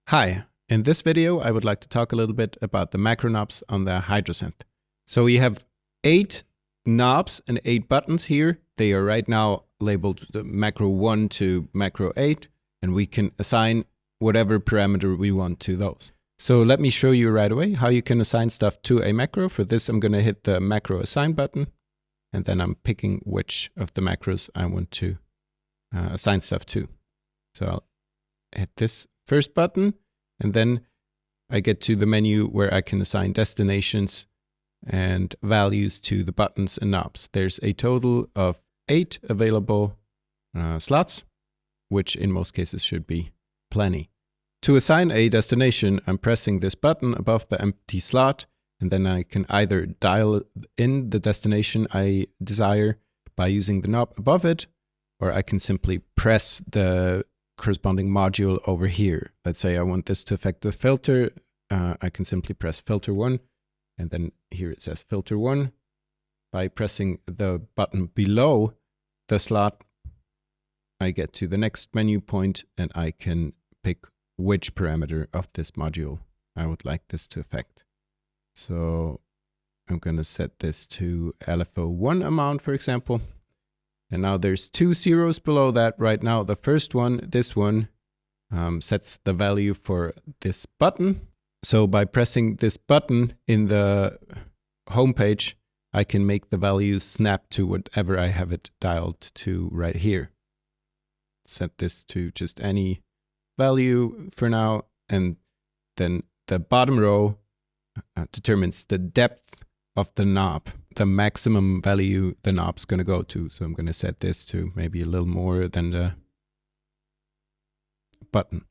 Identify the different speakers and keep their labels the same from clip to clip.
Speaker 1: Hi, in this video I would like to talk a little bit about the macro knobs on the Hydrasynth. So we have 8 knobs and 8 buttons here. They are right now labeled macro 1 to macro 8, and we can assign whatever parameter we want to those. So let me show you right away how you can assign stuff to a macro. For this I'm going to hit the macro assign button, and then I'm picking which of the macros I want to assign stuff to. So I'll hit this first button, and then I get to the menu where I can assign destinations and values to the buttons and knobs. There's a total of 8 available slots, which in most cases should be plenty. To assign a destination, I'm pressing this button above the empty slot, and then I can either dial in the destination I desire by using the knob above it, or I can simply press the corresponding module over here. Let's say I want this to affect the filter. I can simply press filter 1, and then here it says filter 1. By pressing the button below the slot, I get to the next menu point, and I can pick which parameter of this module I would like this to affect. So I'm going to set this to LFO1 amount, for example. And now there's 2 zeros below that right now. The first one, this one, sets the value for this button. So by pressing this button in the home page, I can make the value snap to whatever I have it dialed to right here. Set this to just any value for now, and then the bottom row determines the depth of the knob, the maximum value the knob's going to go to. So I'm going to set this to maybe a little more than the button.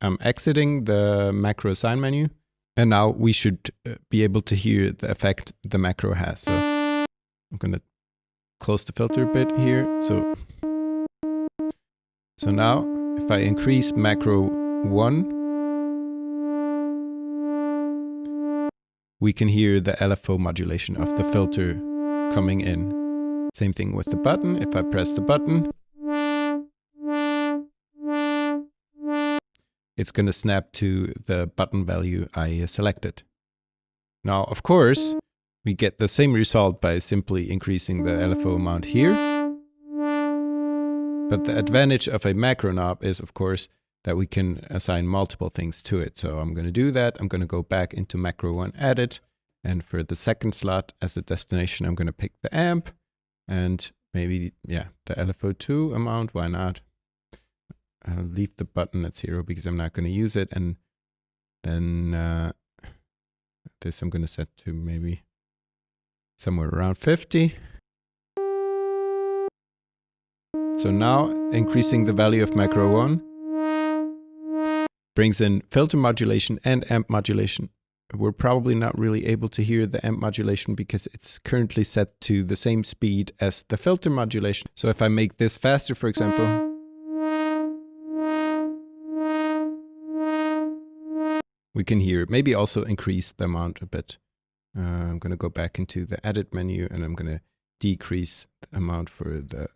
Speaker 1: I'm exiting the macro assign menu, and now we should be able to hear the effect the macro has. So I'm going to close the filter a bit here. So now if I increase macro 1, we can hear the LFO modulation of the filter coming in. Same thing with the button. If I press the button, it's going to snap to the button value I selected. Now, of course, we get the same result by simply increasing the LFO amount here. But the advantage of a macro knob is, of course, that we can assign multiple things to it. So I'm going to do that. I'm going to go back into macro 1 edit. And for the second slot as a destination, I'm going to pick the amp and maybe, the LFO2 amount. Why not? I'll leave the button at 0 because I'm not going to use it. And then this I'm going to set to maybe somewhere around 50. So now increasing the value of macro 1 brings in filter modulation and amp modulation. We're probably not really able to hear the amp modulation because it's currently set to the same speed as the filter modulation. So if I make this faster, for example, we can hear it. Maybe also increase the amount a bit. I'm going to go back into the edit menu, and I'm going to decrease the amount for the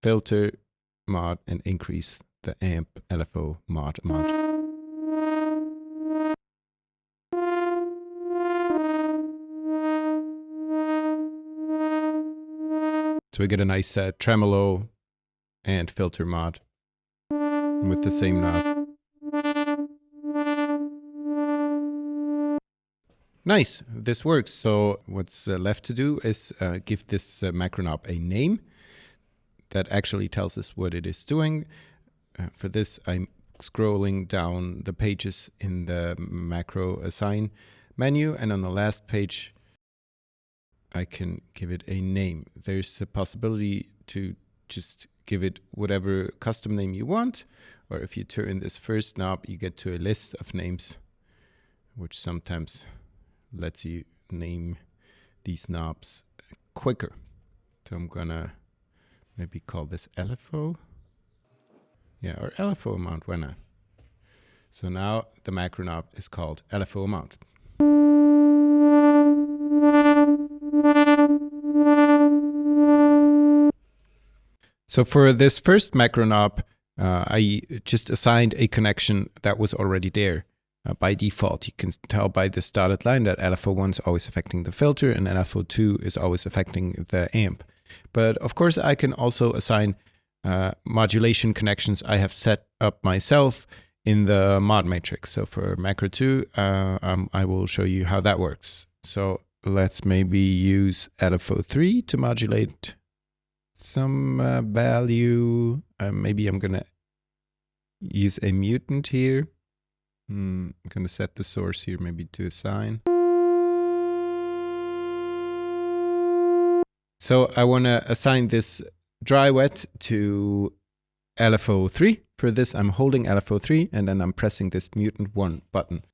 Speaker 1: filter mod and increase the amp LFO mod amount. So we get a nice tremolo and filter mod with the same knob. Nice, this works. So what's left to do is give this macro knob a name that actually tells us what it is doing. For this, I'm scrolling down the pages in the macro assign menu, and on the last page, I can give it a name. There's a possibility to just give it whatever custom name you want, or if you turn this first knob, you get to a list of names, which sometimes lets you name these knobs quicker. So I'm gonna maybe call this LFO. Yeah, or LFO amount, why not? So now the macro knob is called LFO amount. So for this first macro knob, I just assigned a connection that was already there. by default. You can tell by this dotted line that LFO1 is always affecting the filter and LFO2 is always affecting the amp. But of course, I can also assign modulation connections I have set up myself in the mod matrix. So for macro 2, I will show you how that works. So let's maybe use LFO3 to modulate some value. Maybe I'm going to use a mutant here. I'm going to set the source here maybe to assign. So I want to assign this dry wet to LFO3. For this, I'm holding LFO3 and then I'm pressing this mutant 1 button.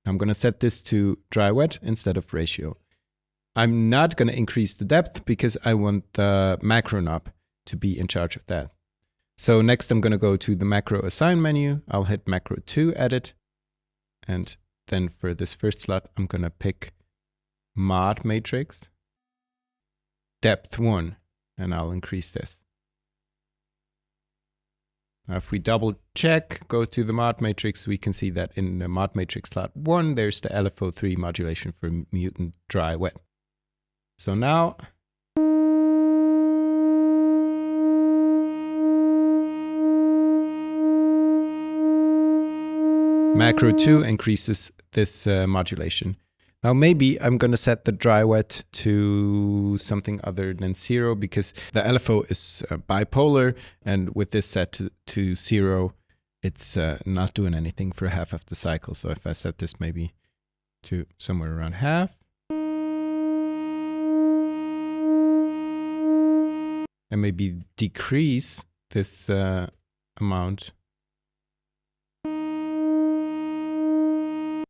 Speaker 1: I'm going to set this to dry wet instead of ratio. I'm not going to increase the depth because I want the macro knob to be in charge of that. So next I'm going to go to the macro assign menu. I'll hit macro 2 edit. And then for this first slot, I'm going to pick mod matrix, depth 1, and I'll increase this. Now if we double check, go to the mod matrix, we can see that in the mod matrix slot 1, there's the LFO3 modulation for mutant dry wet. So now macro 2 increases this modulation. Now maybe I'm going to set the dry wet to something other than 0 because the LFO is bipolar, and with this set to 0, it's not doing anything for half of the cycle. So if I set this maybe to somewhere around half, and maybe decrease this amount.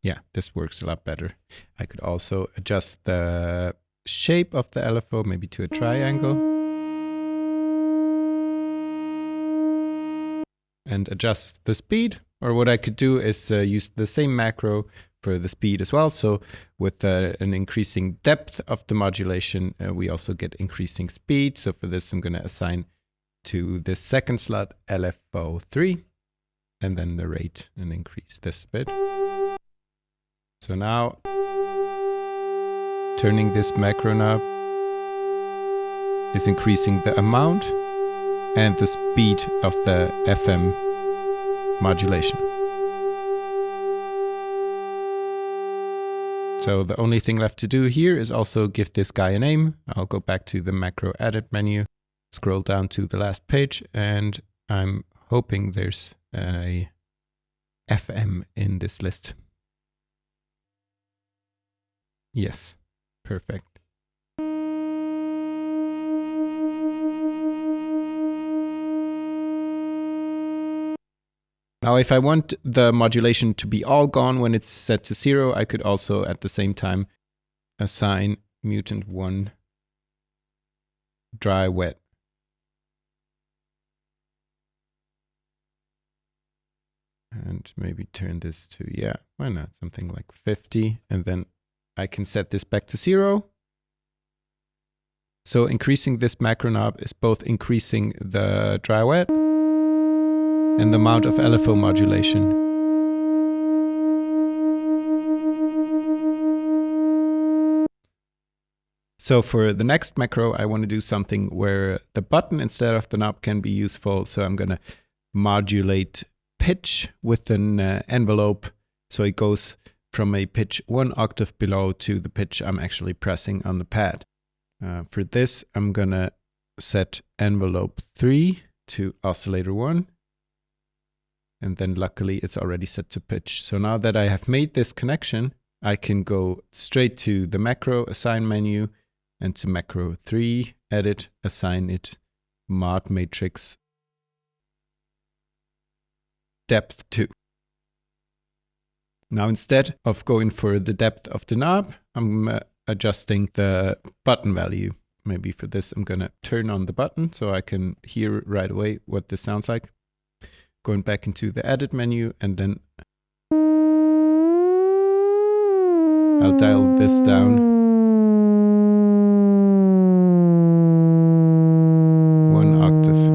Speaker 1: Yeah, this works a lot better. I could also adjust the shape of the LFO, maybe to a triangle. And adjust the speed. Or what I could do is use the same macro for the speed as well. So with an increasing depth of the modulation, we also get increasing speed. So for this, I'm going to assign to this second slot LFO3 and then the rate and increase this bit. So now turning this macro knob is increasing the amount and the speed of the FM modulation. So the only thing left to do here is also give this guy a name. I'll go back to the macro edit menu, scroll down to the last page, and I'm hoping there's a FM in this list. Yes, perfect. Now, if I want the modulation to be all gone when it's set to 0, I could also at the same time assign mutant 1 dry wet. And maybe turn this to, yeah, why not? Something like 50. And then I can set this back to 0. So increasing this macro knob is both increasing the dry wet and the amount of LFO modulation. So for the next macro, I want to do something where the button instead of the knob can be useful. So I'm going to modulate pitch with an envelope. So it goes from a pitch 1 octave below to the pitch I'm actually pressing on the pad. For this, I'm going to set envelope 3 to oscillator 1. And then luckily it's already set to pitch. So now that I have made this connection, I can go straight to the macro assign menu and to macro 3, edit, assign it mod matrix depth 2. Now instead of going for the depth of the knob, I'm adjusting the button value. Maybe for this, I'm going to turn on the button so I can hear right away what this sounds like. Going back into the edit menu, and then I'll dial this down 1 octave.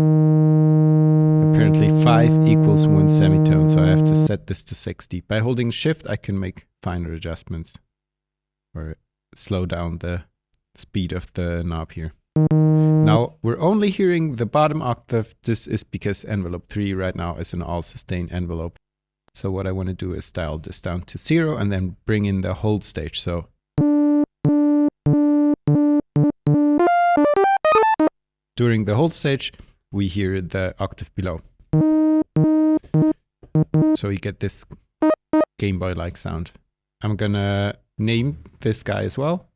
Speaker 1: Apparently 5 5 equals 1 semitone, so I have to set this to 60. By holding shift, I can make finer adjustments or slow down the speed of the knob here. Now we're only hearing the bottom octave. This is because envelope 3 right now is an all sustain envelope. So what I want to do is dial this down to 0 and then bring in the hold stage. So during the hold stage, we hear the octave below. So you get this Game Boy-like sound. I'm gonna name this guy as well,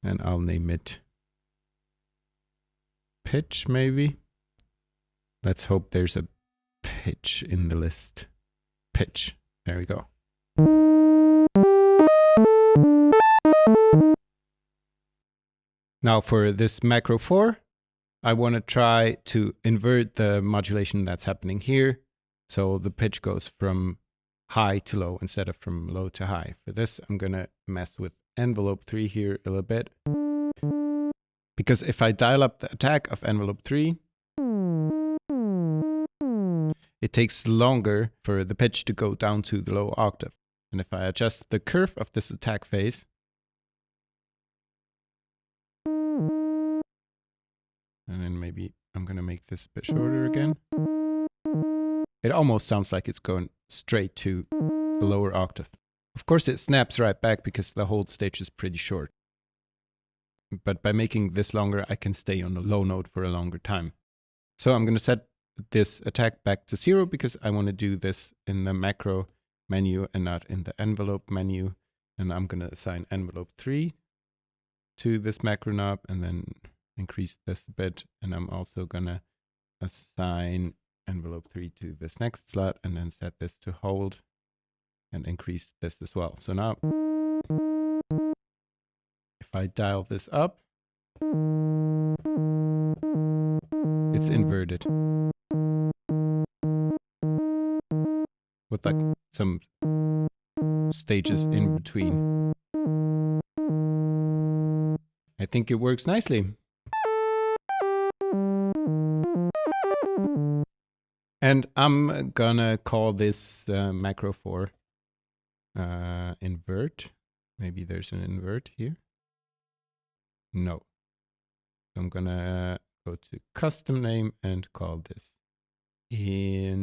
Speaker 1: and I'll name it pitch maybe. Let's hope there's a pitch in the list. Pitch. There we go. Now for this macro 4, I want to try to invert the modulation that's happening here. So the pitch goes from high to low instead of from low to high. For this, I'm going to mess with envelope 3 here a little bit. Because if I dial up the attack of envelope 3, it takes longer for the pitch to go down to the low octave. And if I adjust the curve of this attack phase, and then maybe I'm going to make this a bit shorter again, it almost sounds like it's going straight to the lower octave. Of course, it snaps right back because the hold stage is pretty short. But by making this longer, I can stay on the low note for a longer time. So I'm going to set this attack back to 0 because I want to do this in the macro menu and not in the envelope menu. And I'm going to assign envelope 3 to this macro knob and then increase this a bit. And I'm also going to assign envelope 3 to this next slot and then set this to hold and increase this as well. So now if I dial this up, it's inverted with like some stages in between. I think it works nicely. And I'm gonna call this macro 4 invert. Maybe there's an invert here. No. So I'm gonna go to custom name and call this invert.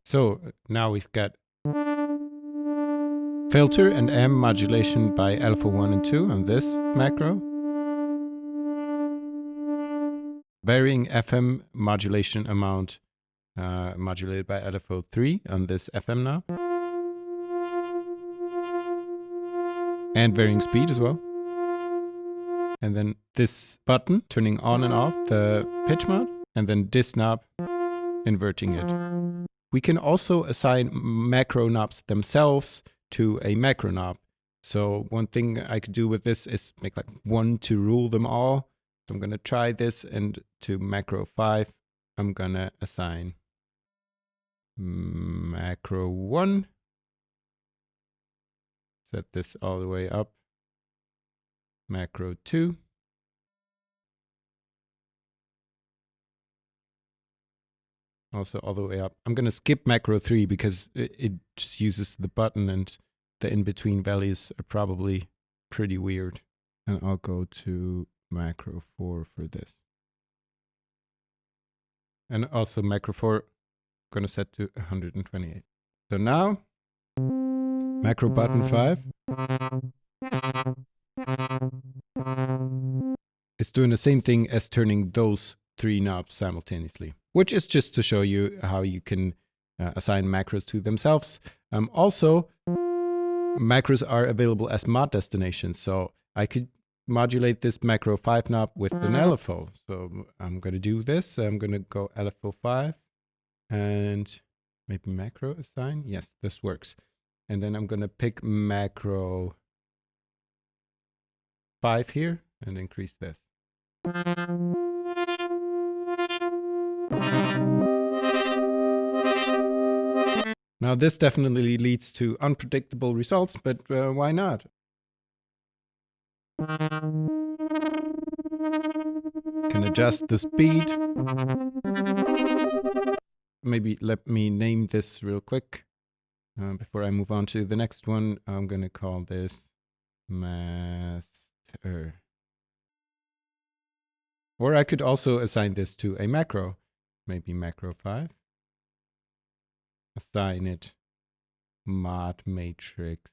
Speaker 1: So now we've got filter and M modulation by alpha 1 and 2 on this macro. Varying FM modulation amount modulated by alpha 3 on this FM knob. And varying speed as well. And then this button turning on and off the pitch mod. And then this knob inverting it. We can also assign macro knobs themselves to a macro knob. So one thing I could do with this is make like one to rule them all. So I'm going to try this, and to macro 5, I'm going to assign macro 1. Set this all the way up. Macro 2. Also all the way up. I'm going to skip macro 3 because it just uses the button and the in-between values are probably pretty weird. And I'll go to macro 4 for this. And also macro 4, I'm going to set to 128. So now, macro button 5 is doing the same thing as turning those 3 knobs simultaneously, which is just to show you how you can assign macros to themselves. Also, macros are available as mod destinations, so I could modulate this macro 5 knob with an LFO. So I'm going to do this. I'm going to go LFO 5 and maybe macro assign. Yes, this works. And then I'm going to pick macro 5 here and increase this. Now this definitely leads to unpredictable results, but why not? Can adjust the speed. Maybe let me name this real quick. Before I move on to the next one, I'm going to call this master. Or I could also assign this to a macro, maybe macro 5. Assign it mod matrix.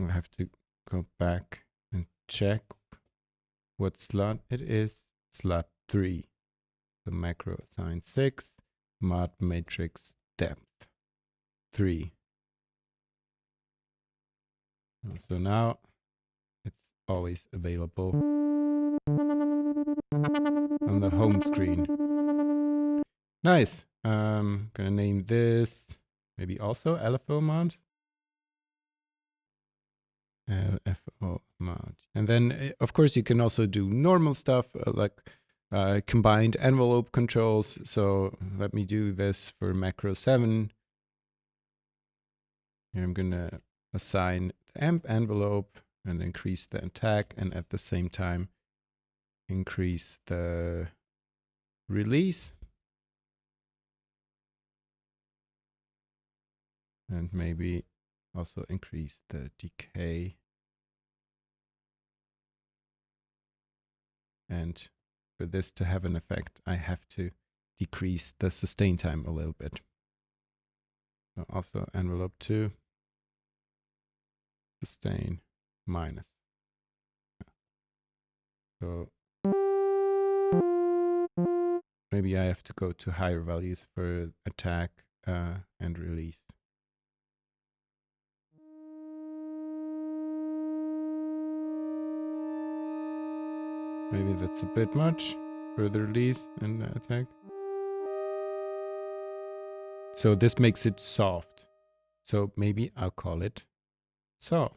Speaker 1: I have to go back and check what slot it is. Slot 3. The macro assign 6, mod matrix depth 3. So now it's always available on the home screen. Nice. Gonna name this maybe also LFO mod. LFO mod. And then, of course, you can also do normal stuff like combined envelope controls. So let me do this for macro 7. Here I'm gonna assign the amp envelope and increase the attack, and at the same time increase the release. And maybe also increase the decay. And for this to have an effect, I have to decrease the sustain time a little bit. So also envelope 2, sustain minus. So maybe I have to go to higher values for attack and release. Maybe that's a bit much for the release and the attack. So this makes it soft. So maybe I'll call it soft.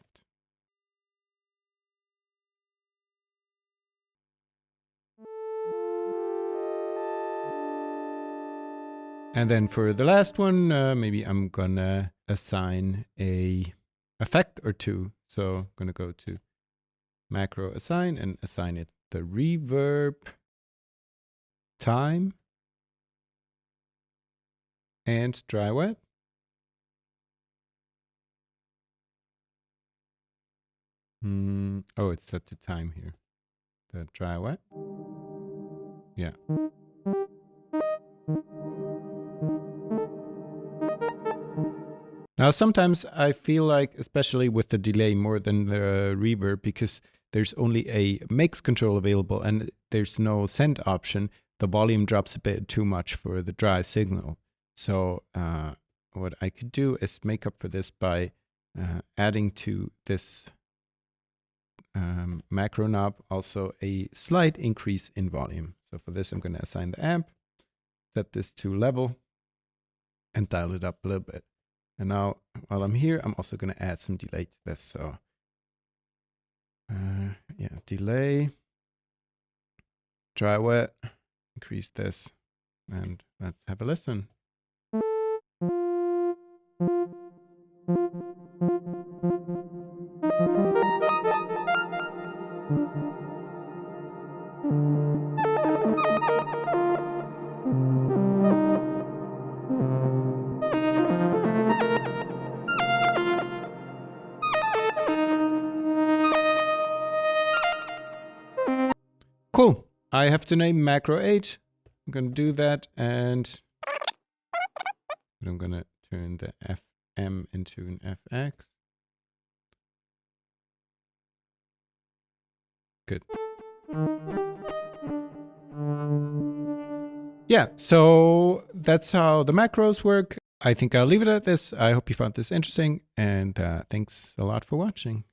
Speaker 1: And then for the last one, maybe I'm gonna assign a effect or two. So I'm gonna go to macro assign and assign it the reverb time and dry wet. Oh, it's set to time here. The dry wet. Yeah. Now, sometimes I feel like, especially with the delay more than the reverb, because there's only a mix control available and there's no send option, the volume drops a bit too much for the dry signal. So what I could do is make up for this by adding to this macro knob also a slight increase in volume. So for this, I'm going to assign the amp, set this to level, and dial it up a little bit. And now, while I'm here, I'm also going to add some delay to this. So, yeah, delay, dry wet, increase this, and let's have a listen. Cool. I have to name macro 8. I'm going to do that, and I'm going to turn the FM into an FX. Good. Yeah, so that's how the macros work. I think I'll leave it at this. I hope you found this interesting, and thanks a lot for watching.